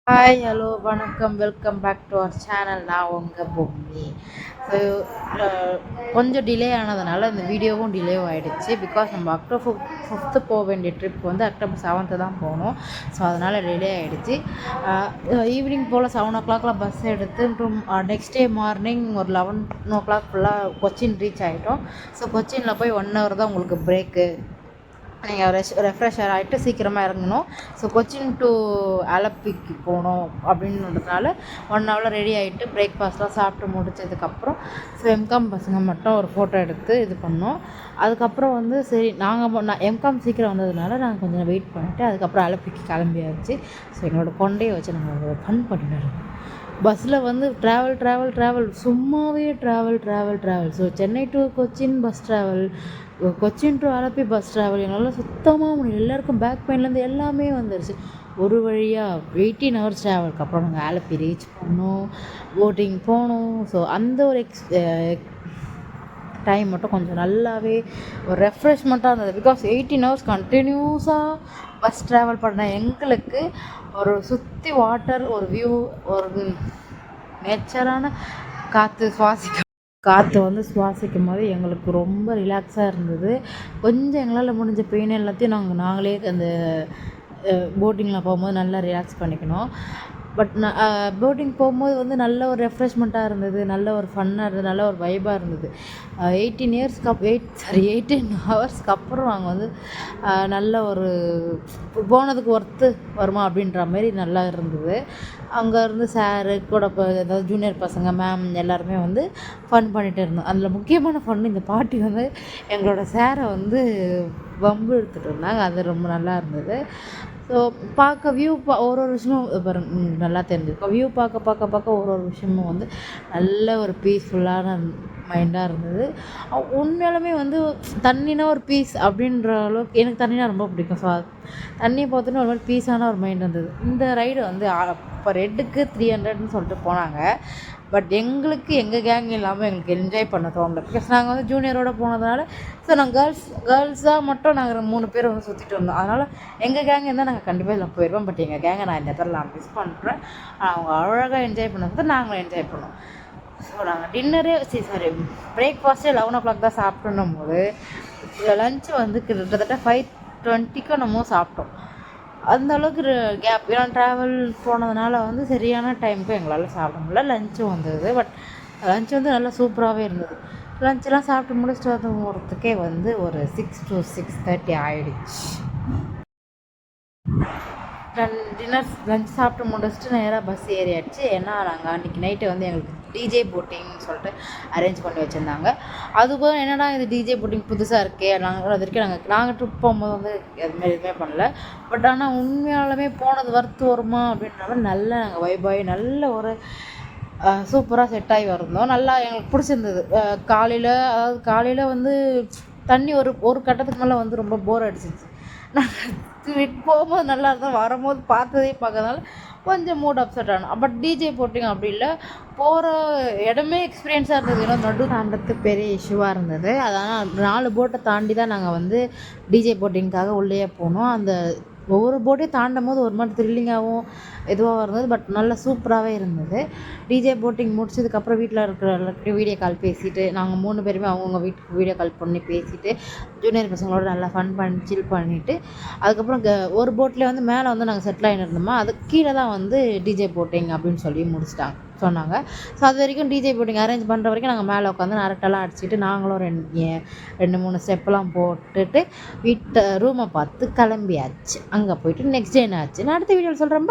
Hi hello வணக்கம் welcome back to our channel. நான் உங்கள் பொம்மி. ஸோ கொஞ்சம் டிலே ஆனதுனால இந்த வீடியோவும் டிலே ஆகிடுச்சு. பிகாஸ் நம்ம அக்டோபர் 5th போக வேண்டிய ட்ரிப் வந்து அக்டோபர் 7th தான் போகணும். ஸோ அதனால் டிலே ஆகிடுச்சு. ஈவினிங் போல் 7 o'clock பஸ் எடுத்து நெக்ஸ்ட் டே மார்னிங் ஒரு 11 o'clock ஃபுல்லாக கொச்சின் ரீச் ஆகிட்டோம். ஸோ கொச்சினில் போய் 1 hour தான் உங்களுக்கு பிரேக்கு. நீங்கள் ரெஃப்ரெஷர் ஆகிட்டு சீக்கிரமாக இறங்கணும். ஸோ கொச்சின் டு ஆலப்பிக்கு போகணும் அப்படின்றதுனால 1 hour ரெடி ஆகிட்டு பிரேக்ஃபாஸ்ட்லாம் சாப்பிட்டு முடிச்சதுக்கப்புறம் ஸோ எம்காம் பசங்க மட்டும் ஒரு ஃபோட்டோ எடுத்து இது பண்ணோம். அதுக்கப்புறம் வந்து சரி நான் எம்காம் சீக்கிரம் வந்ததுனால நாங்கள் கொஞ்சம் வெயிட் பண்ணிவிட்டு அதுக்கப்புறம் ஆலப்பிக்கு கிளம்பியாச்சு. ஸோ எங்களோட கொண்டையை வச்சு நாங்கள் ஃபன் பண்ணிட்டு பஸ்ஸில் வந்து ட்ராவல் சும்மாவே travel. So Chennai to Cochin bus travel, Cochin to Alleppey bus travel என்னால் சுத்தமாக முடியல. எல்லாருக்கும் பேக் பெயின்லேருந்து எல்லாமே வந்துருச்சு. ஒரு வழியாக 18 hours ட்ராவலுக்கு அப்புறம் நாங்கள் ஆலப்பி ரீச் பண்ணோம், போட்டிங் போனோம். ஸோ அந்த ஒரு டைம் மட்டும் கொஞ்சம் நல்லாவே ஒரு ரெஃப்ரெஷ்மெண்ட்டாக இருந்தது. பிகாஸ் 18 hours கண்டினியூஸாக பஸ் ட்ராவல் பண்ண எங்களுக்கு ஒரு சுற்றி வாட்டர், ஒரு வியூ, ஒரு நேச்சரான காற்று வந்து சுவாசிக்கும் போது எங்களுக்கு ரொம்ப ரிலாக்ஸாக இருந்தது. கொஞ்சம் எங்களால் முடிஞ்ச பெயின் எல்லாத்தையும் நாங்களே அந்த போட்டிங்கில் போகும்போது நல்லா ரிலாக்ஸ் பண்ணிக்கணும். பட் போட்டிங் போகும்போது வந்து நல்ல ஒரு ரெஃப்ரெஷ்மெண்ட்டாக இருந்தது, நல்ல ஒரு ஃபன்னாக இருந்தது, நல்ல ஒரு வைபாக இருந்தது. 18 ஹவர்ஸ்க்கு அப்புறம் நாங்கள் வந்து நல்ல ஒரு போனதுக்கு ஒர்த்து வருமா அப்படின்ற மாதிரி நல்லா இருந்தது. அங்கே இருந்து சாரு கூட ஏதாவது ஜூனியர் பசங்க, மேம் எல்லாருமே வந்து ஃபன் பண்ணிகிட்டு இருந்தோம். அதில் முக்கியமான ஃபன், இந்த பாட்டி வந்து எங்களோட சாரை வந்து வம்பு எடுத்துகிட்டு இருந்தாங்க. அது ரொம்ப நல்லா இருந்தது. ஸோ பார்க்க வியூ ஒரு விஷயமும் நல்லா தெரிஞ்சிருக்கும். வியூ பார்க்க ஒரு விஷயமும் வந்து நல்ல ஒரு பீஸ்ஃபுல்லான மைண்டாக இருந்தது. உண்மையாலுமே வந்து தண்ணினா ஒரு பீஸ் அப்படின்ற அளவுக்கு எனக்கு தண்ணினா ரொம்ப பிடிக்கும். ஸோ தண்ணியை பார்த்தோன்னே ஒரு மாதிரி பீஸான ஒரு மைண்ட் இருந்தது. இந்த ரைடு வந்து இப்போ ரெட்டுக்கு 300ன்னு சொல்லிட்டு போனாங்க. பட் எங்களுக்கு எங்கள் கேங் இல்லாமல் எங்களுக்கு என்ஜாய் பண்ண தோணல. பிகாஸ் நாங்கள் வந்து ஜூனியரோடு போனதுனால ஸோ நாங்கள் கேர்ள்ஸாக மட்டும் நாங்கள் 3 பேர் வந்து சுற்றிட்டு வந்தோம். அதனால் எங்கள் கேங் இருந்தால் நாங்கள் கண்டிப்பாக இதில் போயிடுவோம். பட் எங்கள் கேங்கை நான் இந்த இடத்துல நான் மிஸ் பண்ணுறேன். அவங்க அழகாக என்ஜாய் பண்ணது, நாங்களும் என்ஜாய் பண்ணோம். ஸோ நாங்கள் பிரேக்ஃபாஸ்ட்டே 11 o'clock தான் சாப்பிட்ணும் போது லஞ்சு வந்து கிட்டத்தட்ட 5:20 நம்ம சாப்பிட்டோம். அந்த அளவுக்கு கேப், ஏன்னா ட்ராவல் போனதுனால வந்து சரியான டைமுக்கு எங்களால் சாப்பிட முடியல. லஞ்சும் வந்தது. பட் லஞ்ச் வந்து நல்லா சூப்பராகவே இருந்தது. லஞ்செலாம் சாப்பிட்டு முடிச்சுட்டு போகிறதுக்கே வந்து ஒரு 6 to 6:30 ஆகிடுச்சு. லஞ்ச் சாப்பிட்டு முடிச்சுட்டு நேராக பஸ் ஏறியாச்சு. ஏன்னா நாங்கள் அன்றைக்கி நைட்டு வந்து எங்களுக்கு டிஜே போட்டிங்னு சொல்லிட்டு அரேஞ்ச் பண்ணி வச்சுருந்தாங்க. அதுபோல் என்னடா இது டிஜே போட்டிங் புதுசாக இருக்கே, அது வரைக்கும் நாங்கள் ட்ரிப் போகும்போது வந்து எதுவுமே பண்ணல. பட் ஆனால் உண்மையாலுமே போனது வர்த்து வருமா அப்படின்ற நல்ல நாங்கள் வைபாய் நல்ல ஒரு சூப்பராக செட் ஆகி வந்திருந்தோம். நல்லா எங்களுக்கு பிடிச்சிருந்தது. காலையில் வந்து தண்ணி ஒரு கட்டத்துக்கு மேலே வந்து ரொம்ப போர் அடிச்சிச்சு. நாங்கள் போகும்போது நல்லா இருந்தோம், வரும்போது பார்க்கறதுனால கொஞ்சம் மூட் அப்செட் ஆனோம். பட் டிஜே போட்டிங் அப்படி இல்லை, போகிற இடமே எக்ஸ்பீரியன்ஸாக இருந்தது. ஏன்னா நடு தாண்டத்துக்கு பெரிய இஷ்யூவாக இருந்தது. அதனால் 4 போட்டை தாண்டி தான் நாங்கள் வந்து டிஜே போட்டிங்காக உள்ளே போனோம். அந்த ஒவ்வொரு போட்டையும் தாண்டும் போது ஒரு மாதிரி த்ரில்லிங்காகவும் இதுவாக இருந்தது. பட் நல்லா சூப்பராகவே இருந்தது. டிஜே போட்டிங் முடிச்சதுக்கப்புறம் வீட்டில் இருக்கிற எல்லாருக்கிட்டையும் வீடியோ கால் பேசிவிட்டு நாங்கள் 3 பேருமே அவங்கவுங்க வீட்டுக்கு வீடியோ கால் பண்ணி பேசிவிட்டு ஜூனியர் பசங்களோட நல்லா ஃபன் பண்ணி சில் பண்ணிவிட்டு அதுக்கப்புறம் ஒரு போட்லேயே வந்து மேலே வந்து நாங்கள் செட்டில் ஆகிருந்தோமா, அது கீழே தான் வந்து டிஜே போட்டிங் அப்படின்னு சொல்லி சொன்னாங்க. ஸோ அது வரைக்கும் டிஜே போட்டிங் அரேஞ்ச் பண்ணுற வரைக்கும் நாங்கள் மேலே உட்காந்து அரட்டெல்லாம் அடிச்சுட்டு நாங்களும் 2-3 ஸ்டெப்பெல்லாம் போட்டுட்டு ரூமை பார்த்து கிளம்பியாச்சு. அங்கே போயிட்டு நெக்ஸ்ட் டே என்ன ஆச்சு நான் அடுத்த வீடியோவில் சொல்கிறேன்.